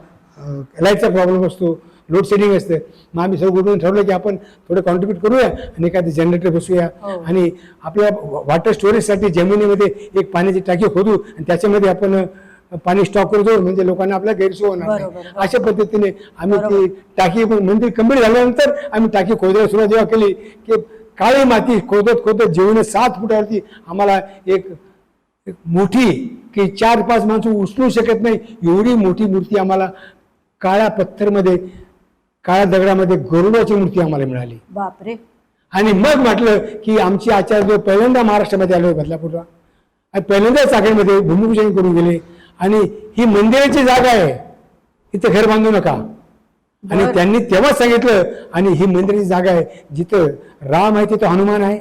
लाईटचा प्रॉब्लेम असतो, लोड शेडिंग असतं. मग आम्ही सगळं गोठवून ठरवलं की आपण थोडं कॉन्ट्रीब्यूट करूया आणि एखादं जनरेटर बसूया आणि आपल्या वॉटर स्टोरेजसाठी जमिनीमध्ये एक पाण्याची टाकी खोदू आणि त्याच्यामध्ये आपण पाणी स्टॉक करू जाऊ, म्हणजे लोकांना आपल्या गैरसोय होणार नाही. अशा पद्धतीने आम्ही ती टाकी मंदिर कंप्लीट झाल्यानंतर आम्ही टाकी खोदायला सुरुवात जेव्हा केली की काळी माती खोदत जेवण 7 फुटावरती आम्हाला एक मोठी की 4-5 माणसं उचलू शकत नाही एवढी मोठी मूर्ती आम्हाला काळ्या पत्थरमध्ये, काळ्या दगडामध्ये गरुडाची मूर्ती आम्हाला मिळाली. बापरे. आणि मग म्हटलं की आमचे आचार्य पहिल्यांदा महाराष्ट्रामध्ये आले बदलापूरला आणि पहिल्यांदा चाकणमध्ये भूमिपूजन करून गेले. आणि ही मंदिराची जागा आहे, इथं घर बांधू नका. आणि त्यांनी तेव्हाच सांगितलं. आणि ही मंदिराची जागा आहे जिथं राम आहे तिथं हनुमान आहे,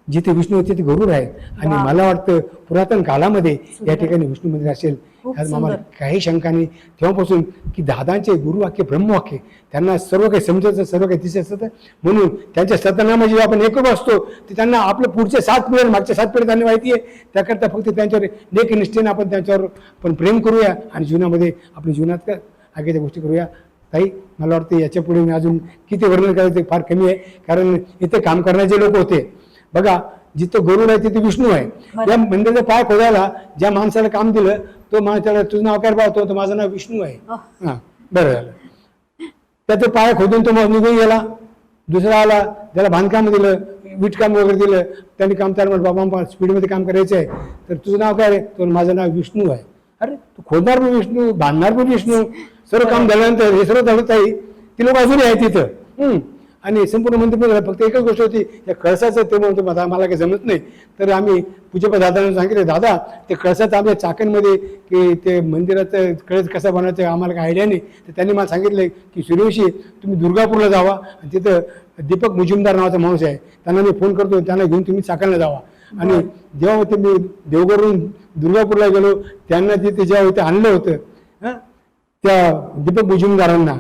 जिथे विष्णू होते तिथे गरुड आहे. आणि वा. मला वाटतं पुरातन काळामध्ये या सुंदर. ठिकाणी विष्णू मंदिर असेल. खूप आज आम्हाला सुंदर. काही शंका नाही तेव्हापासून की दादांचे गुरुवाक्य ब्रह्मवाक्य त्यांना सर्व काही समजायचं, सर्व काही दिसत असतं. म्हणून त्यांच्या सतनामा जेव्हा आपण एकरूप असतो ते त्यांना आपलं पुढचे 7 पिढ्या मागच्या 7 पिढ्या त्यांना माहिती आहे. त्याकरता फक्त त्यांच्यावर लेखनिष्ठेने आपण त्यांच्यावर आपण प्रेम करूया आणि जीवनामध्ये आपल्या जीवनात आगीच्या गोष्टी करूया. ताई, मला वाटतं याच्या पुढे मी अजून किती वर्णन करायचं फार कमी आहे. कारण इथे काम करण्याचे लोक होते. बघा, जिथं गरुड आहे तिथे विष्णू आहे. या मंदिराचा पाय खोदायला ज्या माणसाला काम दिलं तो माणूस त्याला तुझं नाव काय पाहतो, तर माझं नाव विष्णू आहे. हां, बरं झालं. त्याचं पाय खोदून तो मग निघून गेला. दुसरा आला, त्याला बांधकाम दिलं, विटकाम वगैरे दिलं. त्यांनी काम त्याला म्हणलं, बाबा स्पीडमध्ये काम करायचं आहे, तर तुझं नाव काय रे? तो माझं नाव विष्णू आहे. अरे, तू खोदणार पण विष्णू, बांधणार पण विष्णू, सर्व काम झाल्यानंतर हे सर्व झालं ताई, ती लोक अजूनही आहे तिथं. आणि संपूर्ण मंदिर पण झालं. फक्त एकच गोष्ट होती, त्या कळसाचं ते म्हणतो मला काही जमत नाही. तर आम्ही पूज्यपद दादांना सांगितलं, दादा ते कळसाचं आमच्या चाकणमध्ये की ते मंदिराचं कळस कसा बनवायचं आम्हाला काही आयडिया नाही. तर त्यांनी मला सांगितलं की सूर्यवंशी तुम्ही दुर्गापूरला जावा आणि तिथं दीपक मुजुमदार नावाचा माणूस आहे, त्यांना मी फोन करतो, त्यांना घेऊन तुम्ही चाकणला जावा. आणि जेव्हा ते मी देवघरहून दुर्गापूरला गेलो, त्यांना तिथे जेव्हा इथे आणलं होतं त्या दीपक मुजुमदारांना,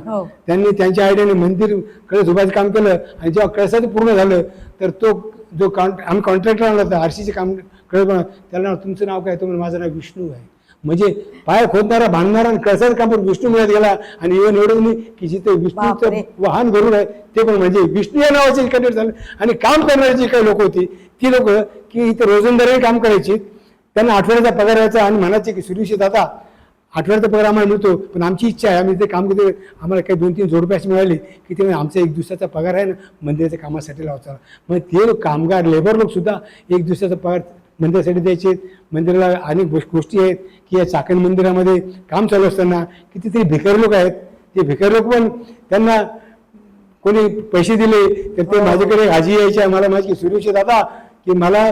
त्यांनी त्यांच्या आयडियाने मंदिर कळस उभायचं काम केलं. आणि जेव्हा कळसाचं पूर्ण झालं तर तो जो आम्ही कॉन्ट्रॅक्टर आणला होता आरसीचे काम कळस बनवा, त्याला तुमचं नाव काय? तो माझं नाव विष्णू आहे. म्हणजे पाय खोदणारा, बांधणारा आणि कळसाचं काम पण विष्णू मिळत गेला. आणि इव्हन एवढं नाही की जिथे विष्णूचं वाहन गरुड आहे ते पण म्हणजे विष्णू या नावाचे कनेक्ट झालं. आणि काम करणारी जी काही लोक होती ती लोक की इथे रोजंदारी काम करायची, त्यांना आठवड्याचा पगार यायचा आणि म्हणायचे की सूर्यवंशी दादा आठवड्याचा पगार आम्हाला मिळतो, पण आमची इच्छा आहे आम्ही ते काम करतो, आम्हाला काही 2-3 जोडपे अशी मिळाली की ते आमचा 1 दिवसाचा पगार आहे ना मंदिराच्या कामासाठी लावायचा. मग ते कामगार लेबर लोक सुद्धा 1 दिवसाचा पगार मंदिरासाठी द्यायचे. मंदिराला अनेक गोष्टी आहेत की या चाकण मंदिरामध्ये काम चालू असताना कितीतरी भिकारी लोक आहेत. ते भिकारी लोक पण त्यांना कोणी पैसे दिले तर ते माझ्याकडे हाजी यायचे, मला माहिती की सूर्यवंशी दादा की मला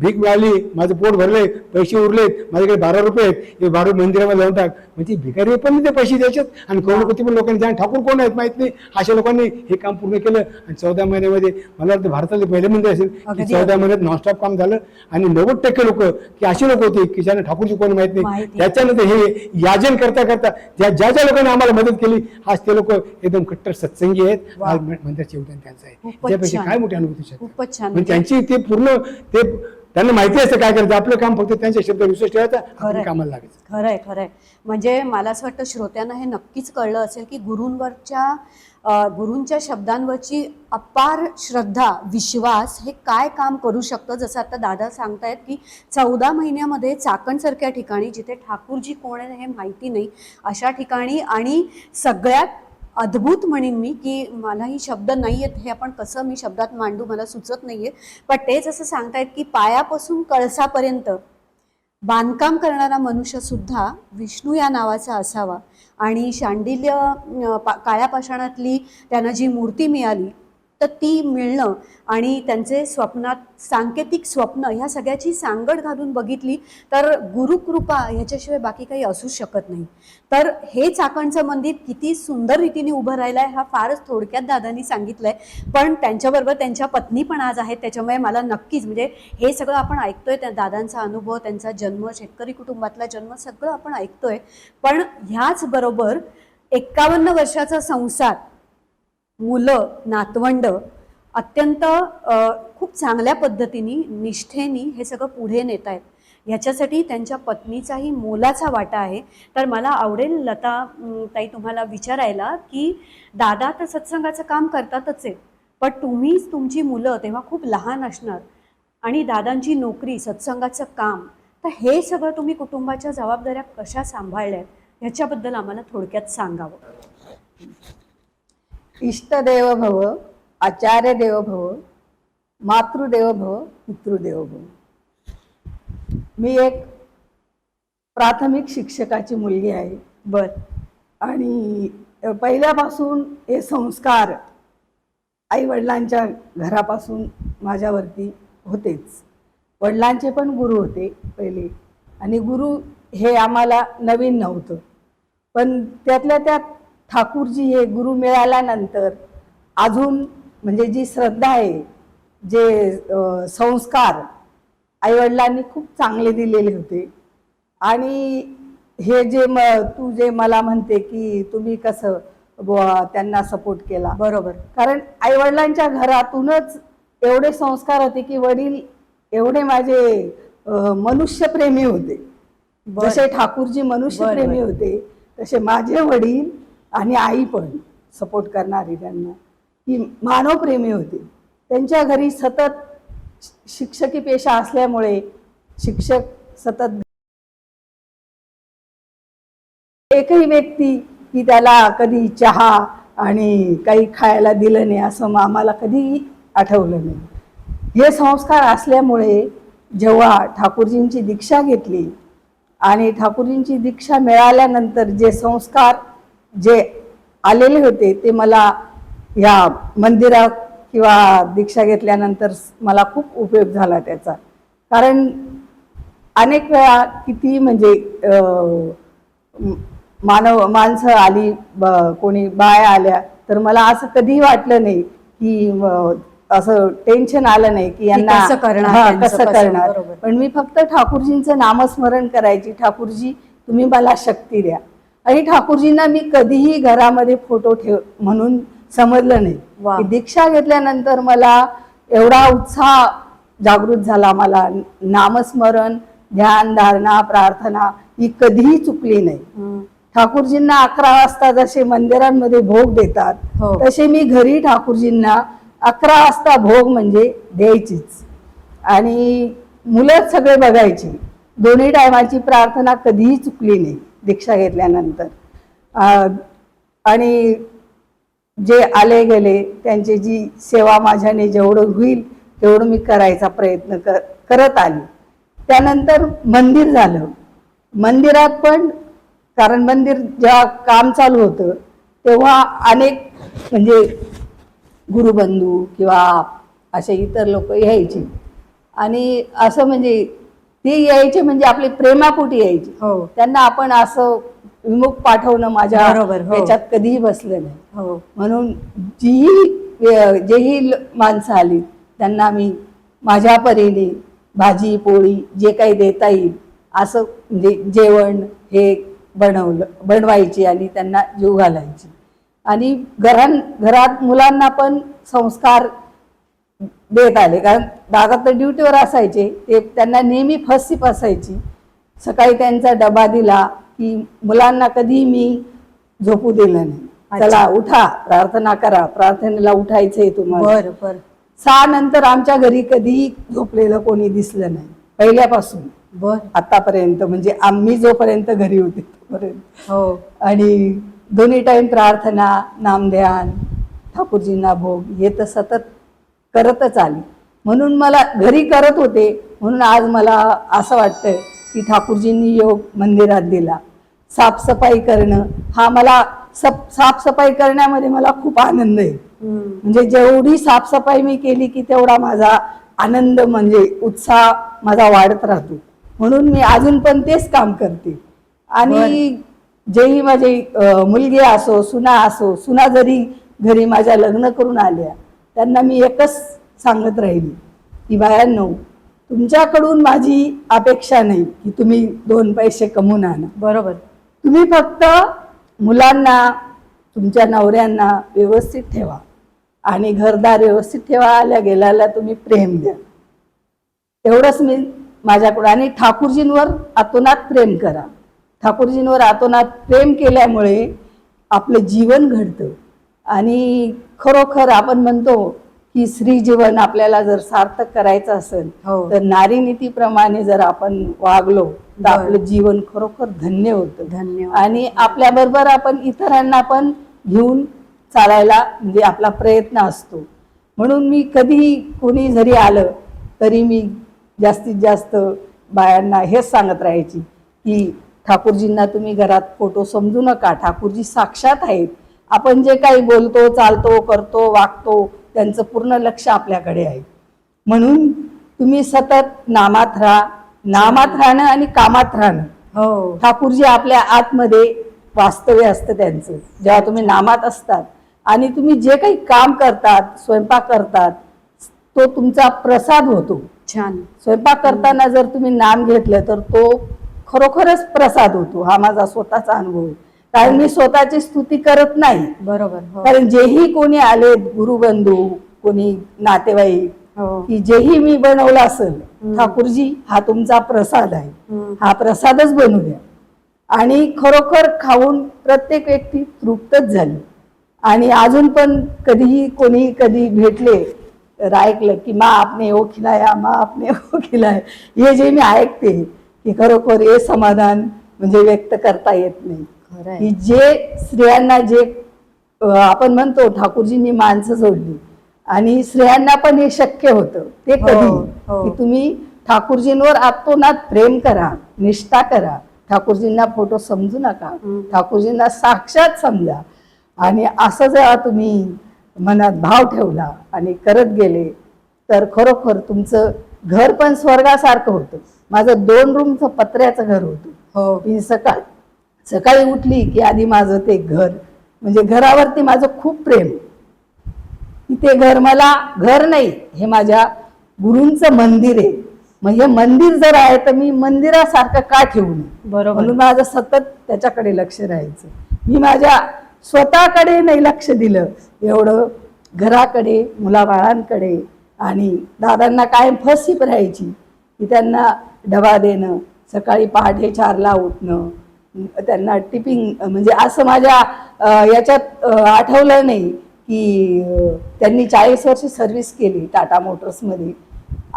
भीक मिळाली, माझं पोट भरले, पैसे उरलेत, माझ्याकडे 12 रुपये आहेत, हे 12 मंदिरामध्ये लावून टाक. म्हणजे भिकारी पण ते पैसे द्यायचे. आणि करोडपती पण लोकांनी ज्या ठाकूर कोण आहेत माहित नाही, अशा लोकांनी हे काम पूर्ण केलं. आणि 14 महिन्यामध्ये मला वाटतं भारतातले पहिले मंदिर असेल की 14 महिन्यात नॉनस्टॉप काम झालं. आणि 90% लोक की असे लोक होते की ज्यांना ठाकूरची कोण माहित नाही. त्याच्यानंतर हे याजन करता करता ज्या ज्या लोकांनी आम्हाला मदत केली, आज ते लोक एकदम कट्टर सत्संगी आहेत. आज मंदिराचे योगदान त्यांचं आहे. त्यापेक्षा काय मोठी अनुभूती खूपच छान. म्हणजे त्यांची ते पूर्ण ते त्यांना माहिती असतं काय करायचं. आपलं काम फक्त त्यांच्या शब्दावर विश्वास ठेवायचा, आपण कामाला लागायचं. खरंय खरंय. म्हणजे मला असं वाटतं श्रोत्यांना हे नक्कीच कळलं असेल की गुरूंच्या शब्दांवरची अपार श्रद्धा, विश्वास हे काय काम करू शकतं. जसं आता दादा सांगतायत की 14 महिन्यामध्ये चाकणसारख्या ठिकाणी जिथे ठाकूरजी कोण आहे हे माहिती नाही अशा ठिकाणी, आणि सगळ्यात अद्भुत म्हणेन मी की मलाही शब्द नाही आहेत, हे आपण कसं मी शब्दात मांडू मला सुचत नाहीये. पण तेच असं सांगतायत की पायापासून कळसापर्यंत बांधकाम करणारा मनुष्य सुद्धा विष्णू या नावाचा असावा. आणि शांडिल्य काळ्या पाषाणातली त्यांना जी मूर्ती मिळाली तर ती मिळणं आणि त्यांचे स्वप्नात सांकेतिक स्वप्न ह्या सगळ्याची सांगड घालून बघितली तर गुरुकृपा ह्याच्याशिवाय बाकी काही असू शकत नाही. तर हे चाकणचं मंदिर किती सुंदर रीतीने उभं राहिलं आहे हा फारच थोडक्यात दादांनी सांगितलंय. पण त्यांच्याबरोबर त्यांच्या पत्नी पण आज आहेत, त्याच्यामुळे मला नक्कीच म्हणजे हे सगळं आपण ऐकतोय, त्या दादांचा अनुभव, त्यांचा जन्म, शेतकरी कुटुंबातला जन्म सगळं आपण ऐकतोय. पण ह्याच बरोबर 51 वर्षाचा संसार, मुलं, नातवंड अत्यंत खूप चांगल्या पद्धतीने निष्ठेने हे सगळं पुढे नेत आहेत. ह्याच्यासाठी त्यांच्या पत्नीचाही मोलाचा वाटा आहे. तर मला आवडेल लता ताई तुम्हाला विचारायला की दादा तर सत्संगाचं काम करतातच आहे, पण तुम्हीच तुमची मुलं तेव्हा खूप लहान असणार आणि दादांची नोकरी, सत्संगाचं काम, तर हे सगळं तुम्ही कुटुंबाच्या जबाबदाऱ्या कशा सांभाळल्यात ह्याच्याबद्दल आम्हाला थोडक्यात सांगावं. इष्टदेव भव, आचार्य देव भव, मातृदेव भव, पितृदेव भव. मी एक प्राथमिक शिक्षकाची मुलगी आहे. आणि पहिल्यापासून हे संस्कार आई वडिलांच्या घरापासून माझ्यावरती होतेच. वडिलांचे पण गुरु होते पहिले, आणि गुरु हे आम्हाला नवीन नव्हतं. पण त्यातल्या त्यात ठाकूरजी हे गुरु मिळाल्यानंतर अजून म्हणजे जी श्रद्धा आहे जे संस्कार आईवडिलांनी खूप चांगले दिलेले होते. आणि हे जे तू जे मला म्हणते की तुम्ही कसं बुवा त्यांना सपोर्ट केला, बरोबर. कारण आईवडिलांच्या घरातूनच एवढे संस्कार होते की वडील एवढे माझे मनुष्यप्रेमी होते. बरं. जसे ठाकूरजी मनुष्यप्रेमी बरं. होते तसे माझे वडील आणि आई पण सपोर्ट करणारी त्यांना की मानवप्रेमी होते. त्यांच्या घरी सतत शिक्षकी पेशा असल्यामुळे शिक्षक सतत, एकही व्यक्ती की त्याला कधी चहा आणि काही खायला दिलं नाही असं आम्हाला कधीही आठवलं नाही. हे संस्कार असल्यामुळे जेव्हा ठाकूरजींची दीक्षा घेतली आणि ठाकूरजींची दीक्षा मिळाल्यानंतर जे संस्कार जे आलेले होते ते मला या मंदिरात किंवा दीक्षा घेतल्यानंतर मला खूप उपयोग झाला त्याचा. कारण अनेक वेळा किती म्हणजे माणसं आली, कोणी बाया आल्या, तर मला असं कधीही वाटलं नाही की असं टेन्शन आलं नाही की यांना कसं करणार, हा, त्यांचं कसं कसं, करणार. बरोबर. पण मी फक्त ठाकूरजींचं नामस्मरण करायची, ठाकूरजी तुम्ही मला शक्ती द्या. आणि ठाकूरजींना मी कधीही घरामध्ये फोटो ठेव म्हणून समजलं नाही. वा. की दीक्षा घेतल्यानंतर मला एवढा उत्साह जागृत झाला. मला नामस्मरण, ध्यान, धारणा, प्रार्थना ही कधीही चुकली नाही. ठाकूरजींना 11 वाजता जसे मंदिरांमध्ये भोग देतात, हो. तसे मी घरी ठाकूरजींना 11 वाजता भोग म्हणजे द्यायचीच. आणि मुलं सगळे बघायची. दोन्ही टायमाची प्रार्थना कधीही चुकली नाही दीक्षा घेतल्यानंतर. आणि जे आले गेले त्यांची जी सेवा माझ्याने जेवढं होईल तेवढं मी करायचा प्रयत्न करत आली. त्यानंतर मंदिर झालं. मंदिरात पण, कारण मंदिर जेव्हा काम चालू होतं तेव्हा अनेक म्हणजे गुरुबंधू किंवा असे इतर लोक यायचे. आणि असं म्हणजे ते यायचे म्हणजे आपले प्रेमापोटी यायचे. हो. त्यांना आपण असं विमुख पाठवणं माझ्या बरोबर, हो. याच्यात कधीही बसलं नाही. हो. म्हणून जेही माणसं आली त्यांना मी माझ्या परीने भाजी पोळी जे काही देता येईल असं म्हणजे जेवण हे बनवायची आणि त्यांना जीव घालायची. आणि घरात मुलांना पण संस्कार देत आले. कारण दादा तर ड्युटीवर असायचे, ते त्यांना नेहमी फर्स्ट शिफ्ट असायची. सकाळी त्यांचा डबा दिला की मुलांना कधी मी झोपू दिलं नाही. चला उठा, प्रार्थना करा, प्रार्थनेला उठायचंय तुम्हाला. बरं बरं. 6 नंतर आमच्या घरी कधीही झोपलेलं कोणी दिसलं नाही पहिल्यापासून बर. आतापर्यंत, म्हणजे आम्ही जोपर्यंत घरी होते तोपर्यंत. हो. आणि दोन्ही टाइम प्रार्थना, नामध्यान, ठाकूरजींना भोग हे तर सतत करतच आली. म्हणून मला घरी करत होते, म्हणून आज मला असं वाटतं की ठाकूरजींनी योग मंदिरात दिला. साफसफाई करणं हा मला साफसफाई करण्यामध्ये मला खूप आनंद आहे. म्हणजे जेवढी साफसफाई मी केली की तेवढा माझा आनंद म्हणजे उत्साह माझा वाढत राहतो. म्हणून मी अजून पण तेच काम करते. आणि जेही माझी मुलगी असो, सुना जरी घरी माझ्या लग्न करून आल्या, त्यांना मी एकच सांगत राहिली की बायांनो, तुमच्याकडून माझी अपेक्षा नाही की तुम्ही 2 पैसे कमवून आणा. बरोबर. तुम्ही फक्त मुलांना, तुमच्या नवऱ्यांना व्यवस्थित ठेवा आणि घरदार व्यवस्थित ठेवा. आल्या गेल्याला तुम्ही प्रेम द्या. एवढंच मी माझ्याकडून. आणि ठाकूरजींवर आतोनात प्रेम करा. ठाकूरजींवर आतोनात प्रेम केल्यामुळे आपलं जीवन घडतं. आणि खरोखर आपण म्हणतो की स्त्री जीवन आपल्याला जर सार्थक करायचं असेल हो. तर नारीनीतीप्रमाणे जर आपण वागलो तर आपलं जीवन खरोखर धन्य होतं. धन्यवाद. आणि आपल्या बरोबर आपण इतरांना पण घेऊन चालायला म्हणजे आपला प्रयत्न असतो. म्हणून मी कधीही कोणी जरी आलं तरी मी जास्तीत जास्त बायांना हेच सांगत राहायची की ठाकूरजींना तुम्ही घरात फोटो समजू नका. ठाकूरजी साक्षात आहेत. आपण जे काही बोलतो, चालतो, करतो, वागतो त्यांचं पूर्ण लक्ष आपल्याकडे आहे. म्हणून तुम्ही सतत नामात राहा. नामात राहणं आणि कामात राहणं. हो. ठाकूरजी आपल्या आतमध्ये वास्तव्य असतं त्यांचं. जेव्हा तुम्ही नामात असतात आणि तुम्ही जे काही काम करतात, स्वयंपाक करतात, तो तुमचा प्रसाद होतो. छान. स्वयंपाक करताना जर तुम्ही नाम घेतलं तर तो खरोखरच प्रसाद होतो. हा माझा स्वतःचा अनुभव आहे. कारण मी स्वतःची स्तुती करत नाही. बरोबर. हो. कारण जेही कोणी आले गुरुबंधू, कोणी नातेवाईक, हो. की जेही मी बनवलं असेल, ठाकूरजी हा तुमचा प्रसाद आहे, हा प्रसादच बनवू द्या. आणि खरोखर खाऊन प्रत्येक व्यक्ती तृप्तच झाली. आणि अजून पण कधीही कोणी कधी भेटले तर ऐकलं की माँ आपने वो खिलाया, माँ आपने वो खिलाया, हे जे मी ऐकते की खरोखर हे समाधान म्हणजे व्यक्त करता येत नाही. खरं आहे. की जे स्त्रियांना जे आपण म्हणतो ठाकूरजींनी माणसं जोडली आणि स्त्रियांना पण हे शक्य होतं. ते कधी हो. की तुम्ही ठाकूरजींवर आतोनात प्रेम करा, निष्ठा करा. ठाकूरजींना फोटो समजू नका, ठाकूरजींना साक्षात समजा. आणि असं जेव्हा तुम्ही मनात भाव ठेवला आणि करत गेले तर खरोखर तुमचं घर पण स्वर्गासारखं होतं. माझं 2 रूमचं पत्र्याचं घर होतं. हो. मी सकाळी उठली की आधी माझं ते घर म्हणजे घरावरती माझं खूप प्रेम. ते घर मला घर नाही, हे माझ्या गुरूंचं मंदिर आहे. मग हे मंदिर जर आहे तर मी मंदिरासारखं का ठेवू नये. बरोबर. म्हणून माझं सतत त्याच्याकडे लक्ष राहायचं. मी माझ्या स्वतःकडे नाही लक्ष दिलं एवढं घराकडे, मुलाबाळांकडे. आणि दादांना कायम फसिप राहायची की त्यांना डबा देणं, सकाळी पहाटे 4ला उठणं, त्यांना टिफिन म्हणजे असं माझ्या याच्यात आठवलं नाही की त्यांनी 40 वर्ष सर्व्हिस केली टाटा मोटर्समध्ये.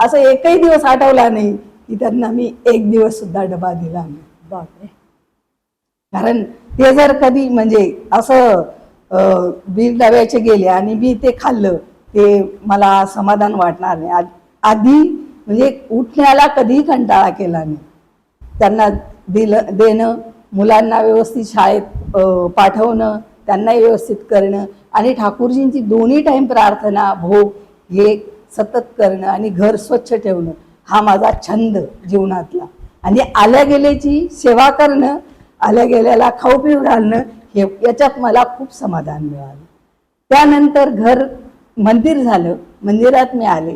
असं एकही दिवस आठवला नाही की त्यांना मी एक दिवस सुद्धा डबा दिला नाही. बापरे. कारण ते जर कधी म्हणजे असं बिल डब्याचे गेले आणि मी ते खाल्लं ते मला समाधान वाटणार नाही. आधी म्हणजे उठण्याला कधीही कंटाळा केला नाही. त्यांना देणं, मुलांना व्यवस्थित शाळेत पाठवणं, त्यांनाही व्यवस्थित करणं आणि ठाकूरजींची 2 टाईम प्रार्थना, भोग हे सतत करणं आणि घर स्वच्छ ठेवणं हा माझा छंद जीवनातला. आणि आल्या गेल्याची सेवा करणं, आल्या गेल्याला खाऊ पिऊ घालणं, हे याच्यात मला खूप समाधान मिळालं. त्यानंतर घर मंदिर झालं. मंदिरात मी आले.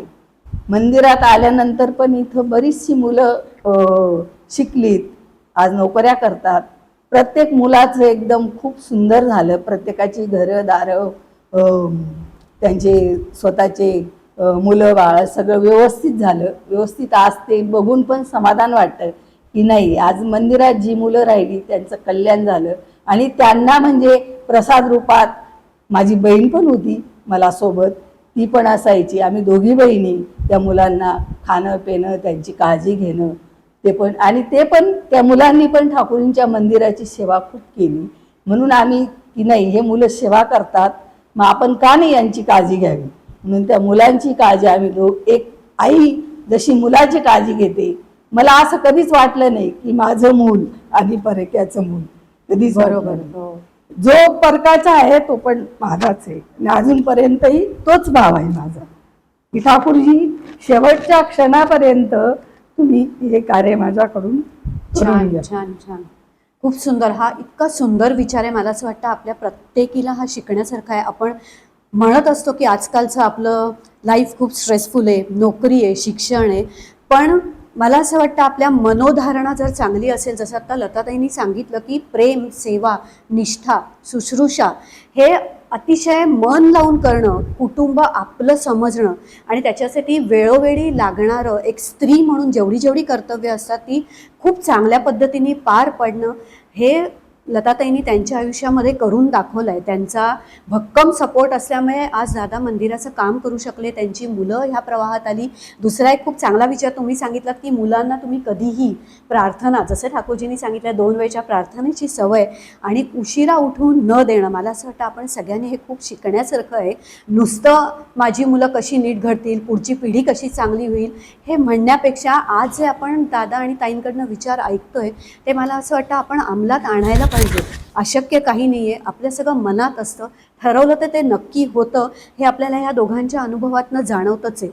मंदिरात आल्यानंतर पण इथं बरीचशी मुलं शिकलीत, आज नोकऱ्या करतात. प्रत्येक मुलाचं एकदम खूप सुंदर झालं. प्रत्येकाची घरं दारं, त्यांचे स्वतःचे मुलं बाळ सगळं व्यवस्थित झालं. व्यवस्थित आज ते बघून पण समाधान वाटतं की नाही, आज मंदिरात जी मुलं राहिली त्यांचं कल्याण झालं. आणि त्यांना म्हणजे प्रसाद रूपात माझी बहीण पण होती मला सोबत, ती पण असायची. आम्ही दोघी बहिणी त्या मुलांना खाणं पिणं, त्यांची काळजी घेणं, ते पण. आणि ते पण त्या मुलांनी पण ठाकूरींच्या मंदिराची सेवा खूप केली. म्हणून आम्ही की नाही, हे मुलं सेवा करतात, मग आपण का नाही यांची काळजी घ्यावी. म्हणून त्या मुलांची काळजी आम्ही एक आई जशी मुलाची काळजी घेते, मला असं कधीच वाटलं नाही की माझं मूल आणि परक्याचं मूल, कधीच. बरोबर. जो परकाचा आहे तो पण माझाच आहे आणि अजूनपर्यंतही तोच भाव आहे माझा. की ठाकूरजी शेवटच्या क्षणापर्यंत तुम्ही हे कार्य माझ्याकडून करून छान घ्या. छान छान. खूप सुंदर. हा इतका सुंदर विचार आहे. मला असं वाटतं आपल्या प्रत्येकीला हा शिकण्यासारखा आहे. आपण म्हणत असतो की आजकालचं आपलं लाईफ खूप स्ट्रेसफुल आहे, नोकरी आहे, शिक्षण आहे, पण मला असं वाटतं आपल्या मनोधारणा जर चांगली असेल, जसं आता लताताईंनी सांगितलं की प्रेम, सेवा, निष्ठा, शुश्रूषा हे अतिशय मन लावून करणं, कुटुंब आपलं समजणं आणि त्याच्यासाठी वेळोवेळी लागणारं एक स्त्री म्हणून जेवढी जेवढी कर्तव्य असतात ती खूप चांगल्या पद्धतीने पार पडणं, हे लताताईंनी त्यांच्या आयुष्यामध्ये करून दाखवलं आहे. त्यांचा भक्कम सपोर्ट असल्यामुळे आज दादा मंदिराचं काम करू शकले. त्यांची मुलं ह्या प्रवाहात आली. दुसरा एक खूप चांगला विचार तुम्ही सांगितलात की मुलांना तुम्ही कधीही प्रार्थना, जसं ठाकूरजींनी सांगितलं 2 वेळच्या प्रार्थनेची सवय आणि उशिरा उठून न देणं, मला असं वाटतं आपण सगळ्यांनी हे खूप शिकण्यासारखं आहे. नुसतं माझी मुलं कशी नीट घडतील, पुढची पिढी कशी चांगली होईल हे म्हणण्यापेक्षा आज जे आपण दादा आणि ताईंकडनं विचार ऐकतोय ते मला असं वाटतं आपण अंमलात आणायला पाहिजे. अशक्य काही नाही आहे, आपलं सगळं मनात असतं, ठरवलं तर ते नक्की होतं, हे आपल्याला ह्या दोघांच्या अनुभवातनं जाणवतंच आहे.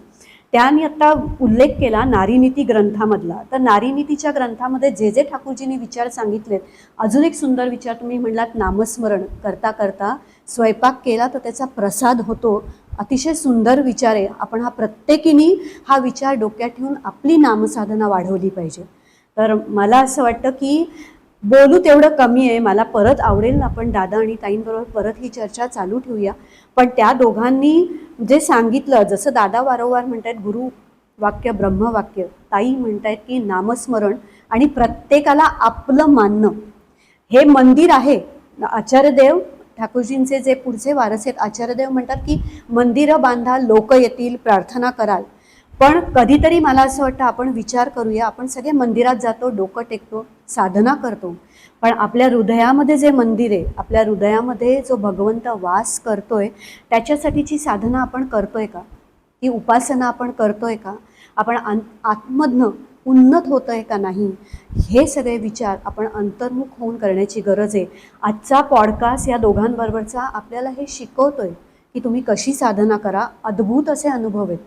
त्यांनी आत्ता उल्लेख केला नारीनीती ग्रंथामधला, तर नारीनीतीच्या ग्रंथामध्ये जे जे ठाकूरजींनी विचार सांगितलेत, अजून एक सुंदर विचार तुम्ही म्हणलात, नामस्मरण करता करता स्वयंपाक केला तर त्याचा प्रसाद होतो. अतिशय सुंदर विचार आहे. आपण प्रत्येकीने हा विचार डोक्यात ठेवून आपली नामसाधना वाढवली पाहिजे. तर मला असं वाटतं की बोलू तेवढं कमी आहे. मला परत आवडेल आपण दादा आणि ताईंबरोबर परत ही चर्चा चालू ठेवूया. पण त्या दोघांनी जे सांगितलं, जसं दादा वारंवार म्हणतात गुरु वाक्य ब्रह्मवाक्य, ताई म्हणतायत की नामस्मरण आणि प्रत्येकाला आपलं मानणं. हे मंदिर आहे. आचार्यदेव ठाकूरजींचे जे पुढचे वारस आहेत आचार्यदेव म्हणतात की मंदिरं बांधा, लोक येतील, प्रार्थना कराल. पण कधीतरी मला असं वाटतं आपण विचार करूया. आपण सगळे मंदिरात जातो, डोकं टेकतो, साधना करतो, पण आपल्या हृदयामध्ये जे मंदिर आहे, आपल्या हृदयामध्ये जो भगवंत वास करतोय, त्याच्यासाठीची साधना आपण करतोय का? ती उपासना आपण करतोय का? आपण आतमधनं उन्नत होतोय का नाही? हे सगळे विचार आपण अंतर्मुख होऊन करण्याची गरज आहे. आजचा पॉडकास्ट या दोघांबरोबरचा आपल्याला हे शिकवतोय की तुम्ही कशी साधना करा. अद्भुत असे अनुभव आहेत.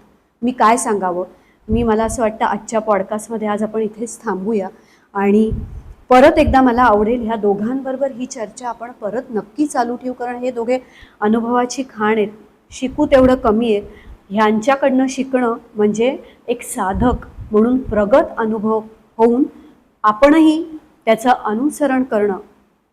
मी काय सांगावं. मला असं वाटतं आजच्या पॉडकास्टमध्ये आज आपण इथेच थांबूया आणि परत एकदा मला आवडेल ह्या दोघांबरोबर ही चर्चा आपण परत नक्की चालू ठेवू, कारण हे दोघे अनुभवाची खाण आहेत. शिकू तेवढं कमी आहे. ह्यांच्याकडनं शिकणं म्हणजे एक साधक म्हणून प्रगत अनुभव होऊन आपणही त्याचं अनुसरण करणं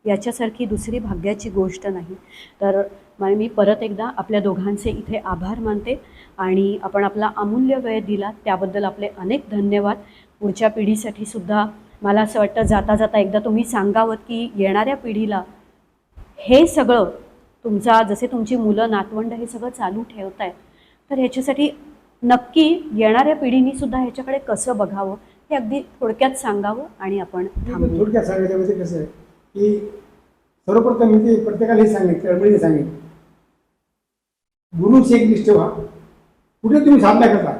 याच्यासारखी दुसरी भाग्याची गोष्ट नाही. तर मी परत एकदा आपल्या दोघांचे इथे आभार मानते आणि आपण आपला अमूल्य वेळ दिला त्याबद्दल आपले अनेक धन्यवाद. पुढच्या पिढीसाठी सुद्धा मला असं वाटतं जाता जाता एकदा तुम्ही सांगावं की येणाऱ्या पिढीला हे सगळं जसे तुमची मुलं नातवंड हे सगळं चालू ठेवताय, तर ह्याच्यासाठी नक्की येणाऱ्या पिढीने सुद्धा ह्याच्याकडे कसं बघावं हे अगदी थोडक्यात सांगावं आणि आपण थांबू. थोडक्यात सांगायचं म्हणजे कसं आहे की सर्वप्रथम मी ते प्रत्येकाला हे सांगेन, तळमळीने सांगेन, गुरुची एक निष्ठ व्हा. कुठे तुम्ही साधना करता,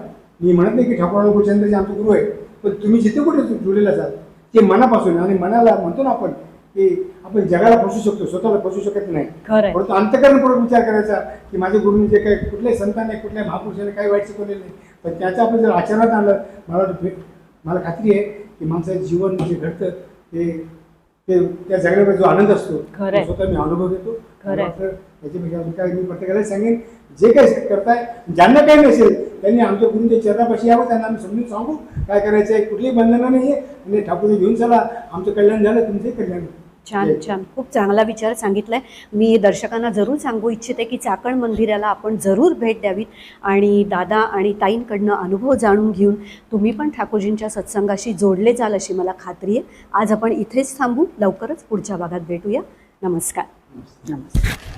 मी म्हणत नाही की ठाकूर गुरुचंद्र जे आमचे गुरु आहे, पण तुम्ही जिथे कुठे जुळलेला असाल ते मनापासून, आणि मनाला म्हणतो ना आपण की आपण जगाला फसू शकतो, स्वतःला फसू शकत नाही. परंतु अंतःकरणपूर्वक विचार करायचा की माझ्या गुरुनी जे काही कुठल्याही संतांनी कुठल्याही महापुरुषाने काही वाईट शिकवलेलं नाही, पण त्याचं आपण जर आचरणात आणलं, मला खात्री आहे की माणसाचं जीवन जे घडतं ते त्या जगण्यामध्ये जो आनंद असतो तो स्वतः मी अनुभव घेतो. त्याच्यापेक्षा काय मी प्रत्येकाला सांगेन, जे काही करताय ज्यांना काही नसेल त्यांनी आमच्या गुरुंच्या चरणापाशी यावं, त्यांना आम्ही समजून सांगू काय करायचं आहे. कुठलीही बंधनं नाही आहे आणि ठाकूर घेऊन चला, आमचं कल्याण झालं, तुमचंही कल्याण. छान छान, खूप चांगला विचार सांगितलाय. मी दर्शकांना जरूर सांगू इच्छिते की चाकण मंदिराला आपण जरूर भेट द्यावीत आणि दादा आणि ताईंकडनं अनुभव जाणून घेऊन तुम्ही पण ठाकूरजींच्या सत्संगाशी जोडले जाल अशी मला खात्री आहे. आज आपण इथेच थांबू, लवकरच पुढच्या भागात भेटूया. नमस्कार. नमस्कार.